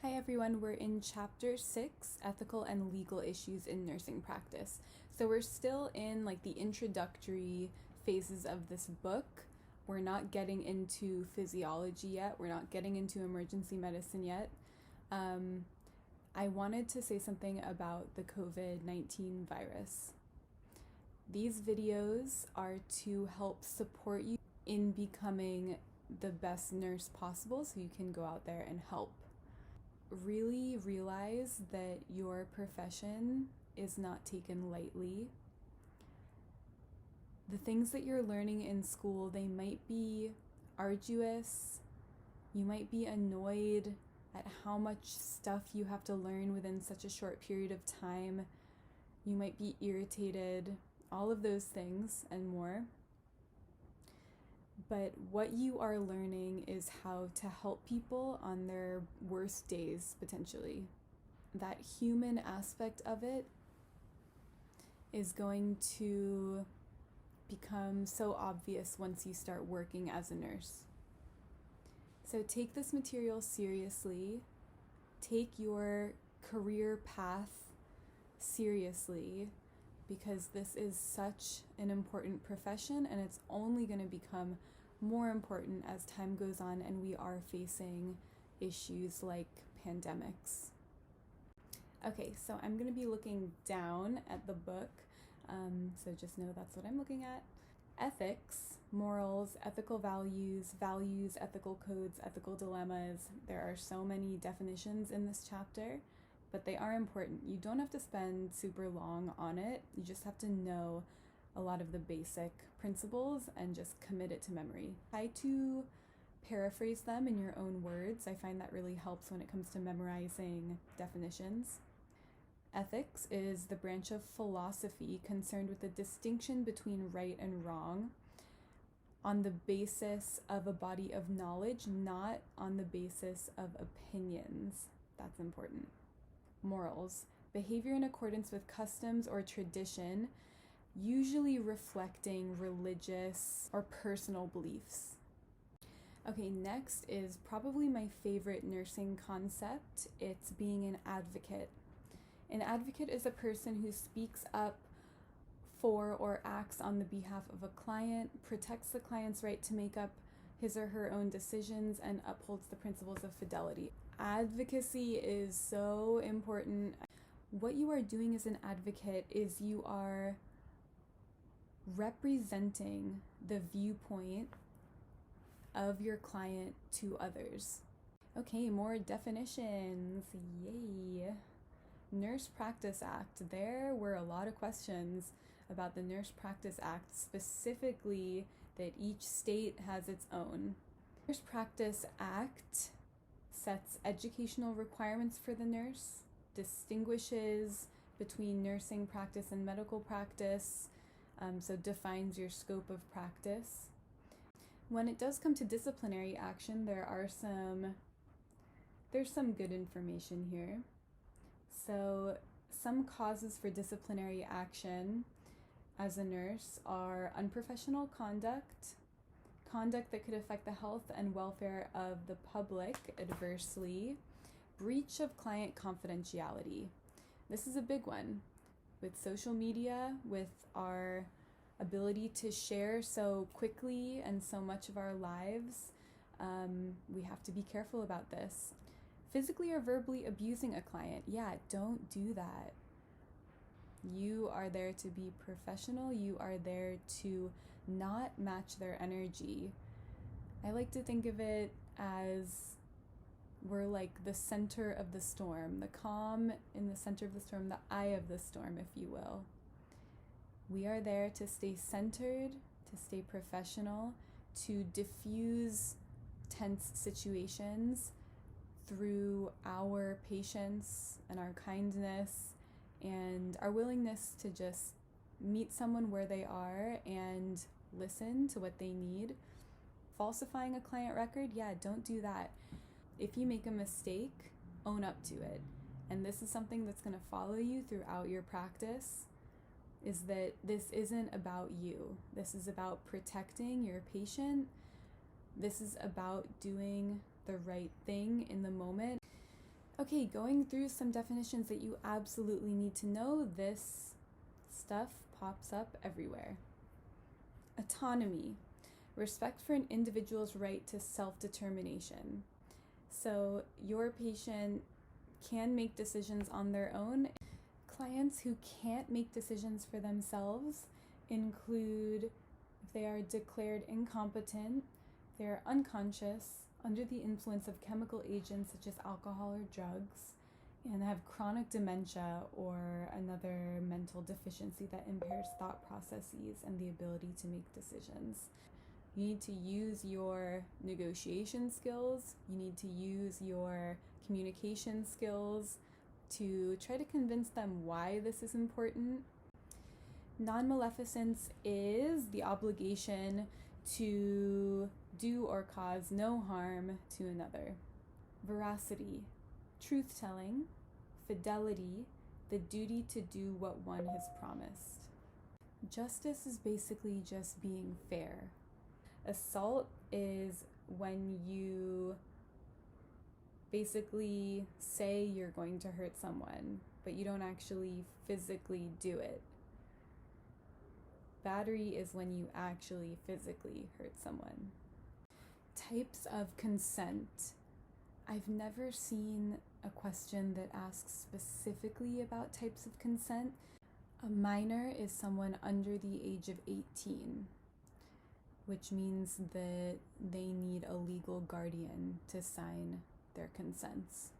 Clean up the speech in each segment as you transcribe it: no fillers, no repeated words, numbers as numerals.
Hi everyone, we're in Chapter 6, Ethical and Legal Issues in Nursing Practice. So we're still in the introductory phases of this book. We're not getting into physiology yet. We're not getting into emergency medicine yet. I wanted to say something about the COVID-19 virus. These videos are to help support you in becoming the best nurse possible so you can go out there and help. Really realize that your profession is not taken lightly. The things that you're learning in school, they might be arduous. You might be annoyed at how much stuff you have to learn within such a short period of time. You might be irritated, all of those things and more. But what you are learning is how to help people on their worst days, potentially. That human aspect of it is going to become so obvious once you start working as a nurse. So take this material seriously. Take your career path seriously, because this is such an important profession and it's only going to become more important as time goes on and we are facing issues like pandemics. Okay, so I'm going to be looking down at the book, so just know that's what I'm looking at. Ethics, morals, ethical values, ethical codes, ethical dilemmas. There are so many definitions in this chapter, but they are important. You don't have to spend super long on it. You just have to know a lot of the basic principles and just commit it to memory. Try to paraphrase them in your own words. I find that really helps when it comes to memorizing definitions. Ethics is the branch of philosophy concerned with the distinction between right and wrong on the basis of a body of knowledge, not on the basis of opinions. That's important. Morals, behavior in accordance with customs or tradition, usually reflecting religious or personal beliefs. Okay, next is probably my favorite nursing concept. It's being an advocate. An advocate is a person who speaks up for or acts on the behalf of a client, protects the client's right to make up his or her own decisions, and upholds the principles of fidelity. Advocacy is so important. What you are doing as an advocate is you are representing the viewpoint of your client to others. Okay, more definitions. Yay. Nurse Practice Act. There were a lot of questions about the Nurse Practice Act, specifically that each state has its own. Nurse Practice Act sets educational requirements for the nurse, distinguishes between nursing practice and medical practice, so defines your scope of practice. When it does come to disciplinary action, there's some good information here. So some causes for disciplinary action as a nurse are unprofessional conduct, conduct that could affect the health and welfare of the public adversely, breach of client confidentiality. This is a big one. With social media, with our ability to share so quickly and so much of our lives, we have to be careful about this. Physically or verbally abusing a client, don't do that. You are there to be professional. You are there to not match their energy. I like to think of it as we're like the center of the storm, the calm in the center of the storm, the eye of the storm, if you will. We are there to stay centered, to stay professional, to diffuse tense situations through our patience and our kindness and our willingness to just meet someone where they are and listen to what they need. Falsifying a client record, don't do that. If you make a mistake, own up to it. And this is something that's going to follow you throughout your practice, is that this isn't about you. This is about protecting your patient. This is about doing the right thing in the moment. Okay, going through some definitions that you absolutely need to know. This stuff pops up everywhere. Autonomy, respect for an individual's right to self-determination. So your patient can make decisions on their own. Clients who can't make decisions for themselves include if they are declared incompetent, they're unconscious, under the influence of chemical agents such as alcohol or drugs, and have chronic dementia or another mental deficiency that impairs thought processes and the ability to make decisions. You need to use your negotiation skills, you need to use your communication skills to try to convince them why this is important. Nonmaleficence is the obligation to do or cause no harm to another. Veracity, truth-telling. Fidelity, the duty to do what one has promised. Justice is basically just being fair. Assault is when you basically say you're going to hurt someone, but you don't actually physically do it. Battery is when you actually physically hurt someone. Types of consent. I've never seen a question that asks specifically about types of consent. A minor is someone under the age of 18, which means that they need a legal guardian to sign their consents.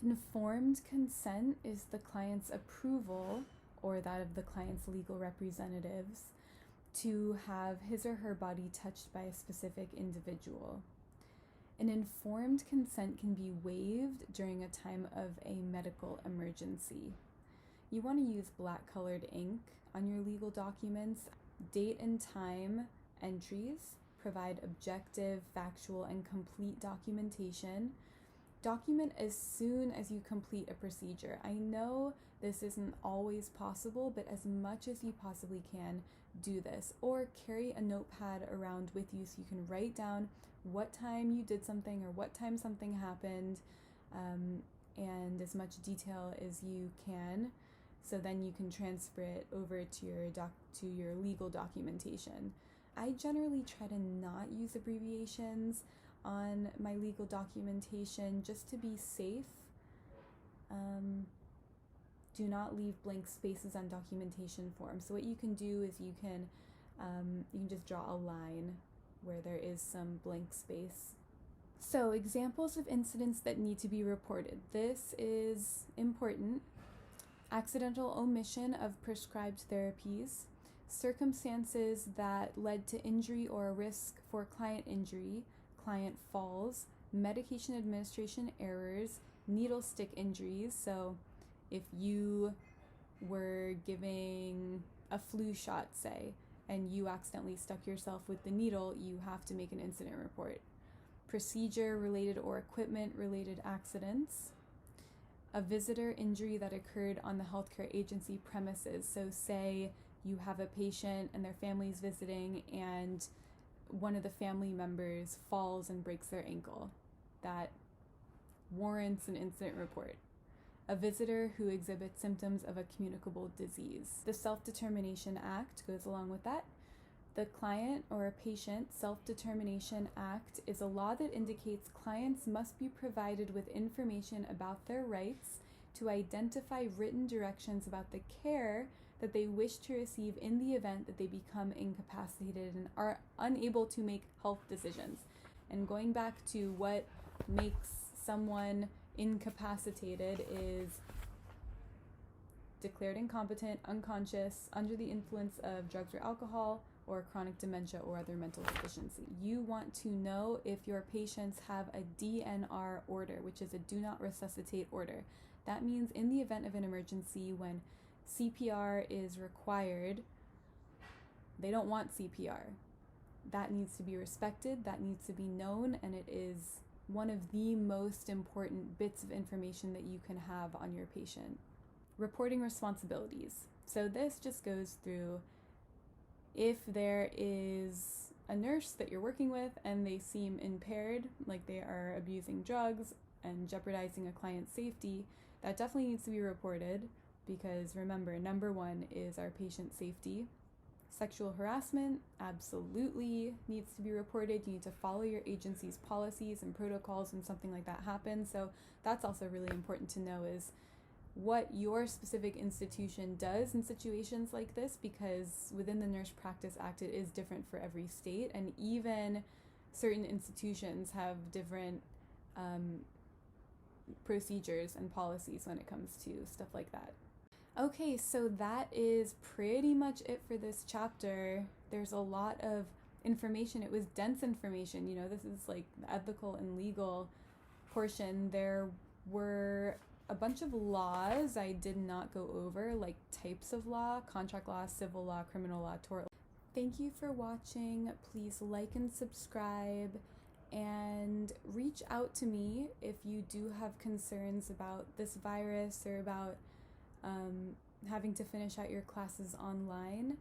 Informed consent is the client's approval, or that of the client's legal representatives, to have his or her body touched by a specific individual. An informed consent can be waived during a time of a medical emergency. You want to use black-colored ink on your legal documents. Date and time entries provide objective, factual, and complete documentation. Document as soon as you complete a procedure. I know this isn't always possible, but as much as you possibly can, do this. Or carry a notepad around with you so you can write down what time you did something or what time something happened, and as much detail as you can, so then you can transfer it over to your legal documentation. I generally try to not use abbreviations on my legal documentation just to be safe. Do not leave blank spaces on documentation forms. So what you can do is you can just draw a line where there is some blank space. So examples of incidents that need to be reported. This is important. Accidental omission of prescribed therapies, circumstances that led to injury or a risk for client injury, client falls, medication administration errors, needle stick injuries. So if you were giving a flu shot, say, and you accidentally stuck yourself with the needle, you have to make an incident report. Procedure-related or equipment-related accidents. A visitor injury that occurred on the healthcare agency premises. So say you have a patient and their family's visiting and one of the family members falls and breaks their ankle. That warrants an incident report. A visitor who exhibits symptoms of a communicable disease. The Self-Determination Act goes along with that. The Client or a Patient Self-Determination Act is a law that indicates clients must be provided with information about their rights to identify written directions about the care that they wish to receive in the event that they become incapacitated and are unable to make health decisions. And going back to what makes someone incapacitated is declared incompetent, unconscious, under the influence of drugs or alcohol, or chronic dementia or other mental deficiency. You want to know if your patients have a DNR order, which is a do not resuscitate order. That means in the event of an emergency, when CPR is required, they don't want CPR. That needs to be respected, that needs to be known, and it is one of the most important bits of information that you can have on your patient. Reporting responsibilities. So this just goes through if there is a nurse that you're working with and they seem impaired, like they are abusing drugs and jeopardizing a client's safety, that definitely needs to be reported, because remember, number one is our patient safety. Sexual harassment absolutely needs to be reported. You need to follow your agency's policies and protocols when something like that happens. So that's also really important to know, is what your specific institution does in situations like this, because within the Nurse Practice Act, it is different for every state, and even certain institutions have different procedures and policies when it comes to stuff like that. Okay, so that is pretty much it for this chapter. There's a lot of information. It was dense information. You know, this is like the ethical and legal portion. There were a bunch of laws I did not go over, like types of law, contract law, civil law, criminal law, tort law. Thank you for watching. Please like and subscribe, and reach out to me if you do have concerns about this virus or about having to finish out your classes online.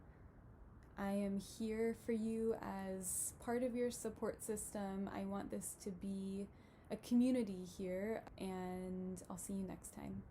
I am here for you as part of your support system. I want this to be a community here, and I'll see you next time.